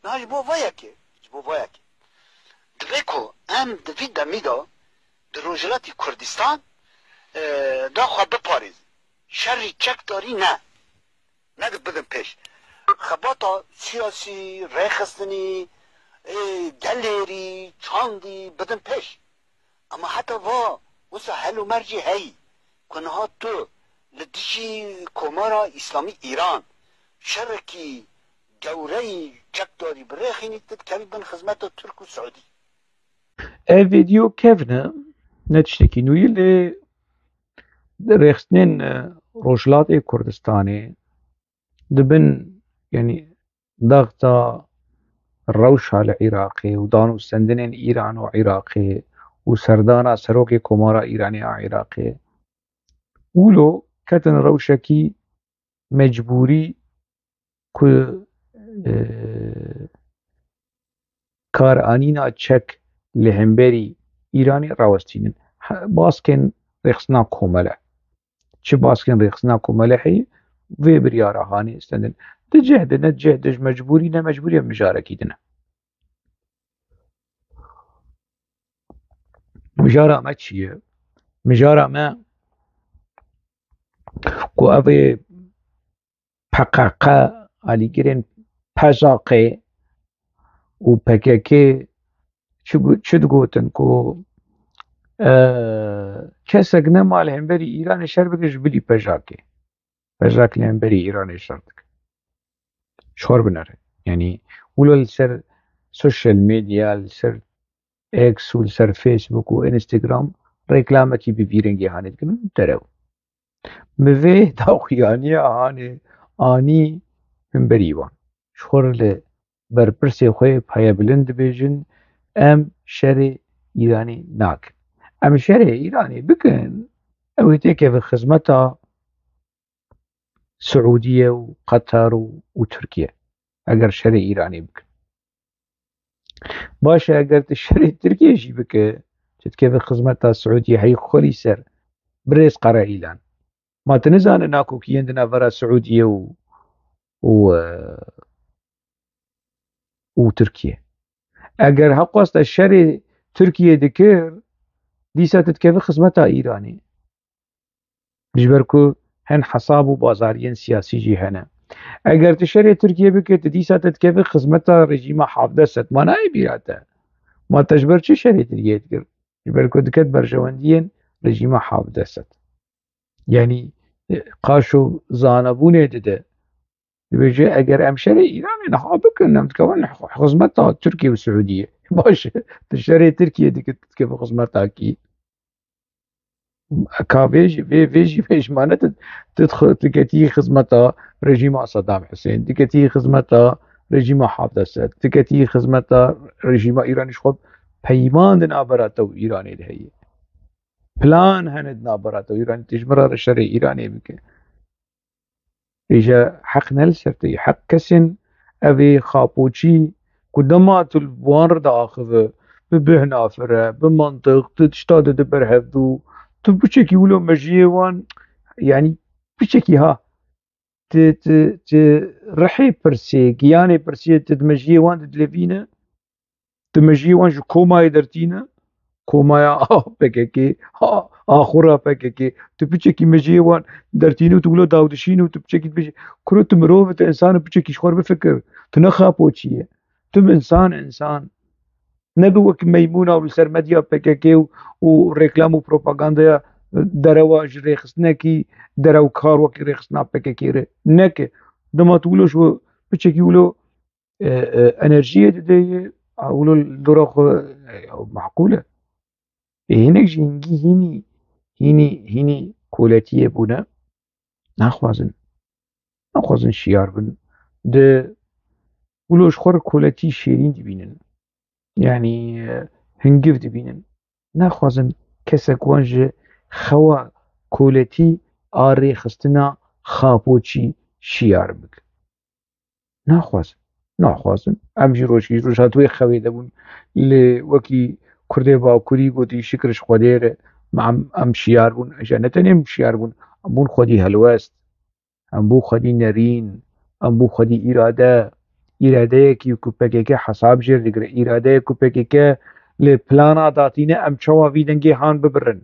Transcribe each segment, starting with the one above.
نه جبو وایکی دوی که ام دوی دمیدا در روجلاتی کردستان دا خواه بپاریز شری چک داری نه بدن پیش خباتا سیاسی ریخستنی گلیری چاندی بدن پیش اما حتی واسه حلو مرجی هی کنه ها تو لدیشی کمارا اسلامی ایران شرکی گوری چک داری بریخینی تدکوی بن خدمت ترک و سعودی فيديو كيفنا نتشتكي نويل ريخستنين روجلات كردستاني دبن يعني ضغطة الروشة العراقي ودانو سندنين إيران وعراقي وسردانا سروكي كومارا إيراني عراقي ولو كتن روشكي مجبوري كل كارانينا تشك لهمبري إيراني راوستينن باسكن ريخسنا كوملا چه باسكن ريخسنا كوملا هي في بريارا هاني استندن تجهد نتجهدج مجبوري مجبوري مجاركي دنا مجارا ما تشيه مجارا ما كو أبي حقاقا علي جرين بازاقي و PKK چه گوتن کو کسک نمال همبری ایران شر بکش بلی پجاک همبری ایران شر دک شور بناره يعني ولو سر سوشيال ميديا سر اكس سر فيسبوك وانستغرام ريكلامتي بفيرنجي هانت كن درو مفي داوخياني آني همبريوان شور ل برپرسی خوی پای بلند بیجن ام شر ایرانی ناک ام شر ایرانی بکن اویتی که به خدمت سعودیه و قطر و ترکیه اگر شر ایرانی بکن باشه اگر شر ترکیه شی بکن که به خدمت سعودیه هی خلی سر برز قرار ایلان ما تنزان ناکو کی عندنا ورا سعودیه و تركيا اگر هقوست الشر تركيا دكر ديسا تتكفي خدمتها ايراني بجبركو هن حساب و بازارين سياسي جي هنا اگر تشري تركيا بكت ديسا تتكفي خدمتها رجيم حافظة ست ما ناي بيراتا ما تجبر چه شري تركيا دكر بجبركو دكت برجواندين رجيم حافظة ست يعني قاشو زانبونه دده بيجي اگر امشري ايران نها بكن نمتكون خدمتها تركيا والسعوديه باش تشري تركيا ديك كيف خدمتها كي كافيجي فيش معناتها تدخل تلقتي خدمتها رجيم صدام حسين تلقتي خدمتها رجيم حافظ اسد تلقتي خدمتها رجيم ايران شخب بيمان نابراتو ايراني هي بلان هند نابراتو ايران تجمر الشري ايراني بك إجا حق نلسرتي حق كسن أبي خابوشي قدمات الوان داخل ببهنافرة بمنطق تشتاد دبرهدو تبشكي ولو مجيوان يعني بشكي ها رحي برسي قياني برسي تدمجيوان تدلفينا تمجيوان جو كوما يدرتينا كوما يا بككي آخرها بككي تبچكي مجيوان درتينو تقولو داودشينو تبچكي بش كرو تمروفة إنسان بچكي شخور بفكر تنخابو چيه تم إنسان نبوك ميمونة والسر مديا بككي وريكلام وبروباغاندا دروا جريخسنكي دروا كاروكي ريخسنا بككي نك دما تقولو شو بچكي ولو انرجية دي ولو دروخ معقولة هناك جنگی هینی کولتیه بونه نخوازن شیار بن ده ولوش خور کولتی شیرین دبینن يعني هنگف دبینن نخوازن کسک وانج خوا کولتی آری خستنا خاپوچی شیار بک نخوازن امجی روش هاتوی خوی دبون لوکی كردي باكوري قوتي شكرش خودير مع ام شيار بون عشان نتنم شيار بون بون خودي هلوست ام بو خودي نرين ام بو خودي إرادة ئیرادەیەکی و کوپەکێکە حەساب ژێر دەگرێت ئیرادەیە کوپەکێکە لێ پلانا داتینە ئەم چاواوی دەنگێ هان ببرن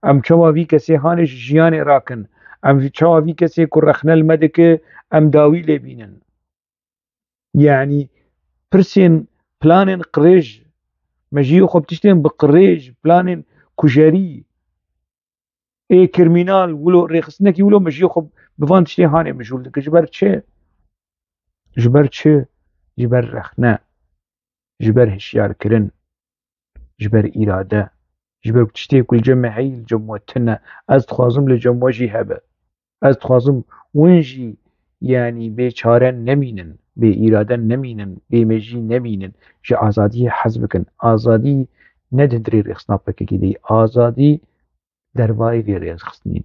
ئەم چاواوی کەسێ هانش ژیانێ ڕاکن ئەم چاواوی کەسێ کوڕەخنە لمەدەکە ئەم داوی لێبینن یعنی پرسێن پلانێن قڕێژ مەژیو خۆ تشتێن بقڕێژ پلانێن کوژەری کرمینال ولۆ ڕێخستنەکی ولۆ مەژیو خۆ بڤان تشتێ هانێ مژول دەکە ژبەر چێ ژبەر چێ ژبەر رەخنە ژبەر هشیارکردن ژبەر ئیرادە ژبەر تشتێک جەمە هەیل جەموەتنە ئەس دخوازم لە جەموەژی هەبە ئەس دخوازم ونژی یعنی بێچارە نەمینن بێ ئیرادە نەمینن بێمەژی نەمینن ژە ئازادی حەز بکەن ئازادی نەدەدرێ ڕێخستناپەکەکی دەی ئازادی دەرڤای vê rêxistinî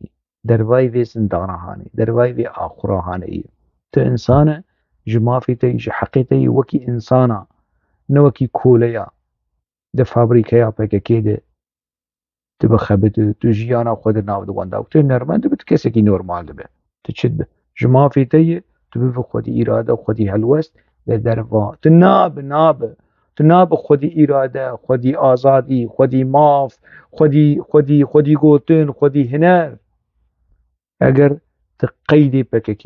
dervayê vê zindanê dervayê vê axurahaneyê tu insan e ji mafê te ji heqê te yî wekî insana ne wekî koleya di fabrîkeya PKK de tu bixebite tu jiyana xwe di nav di wan da tu nermend dibe tu kesekî normal dibe tu çi dibe ji mafê te yê tu bibe xwedî îrade xwedî helwest li derva tu nabe tu nabe xwedî îrade xwedî azadî xwedî maf xwedî gotin xwedî huner eger tu qeydê PKK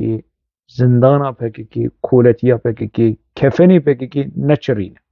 zindana PKK koletiya PKK kefenê PKK neçirîne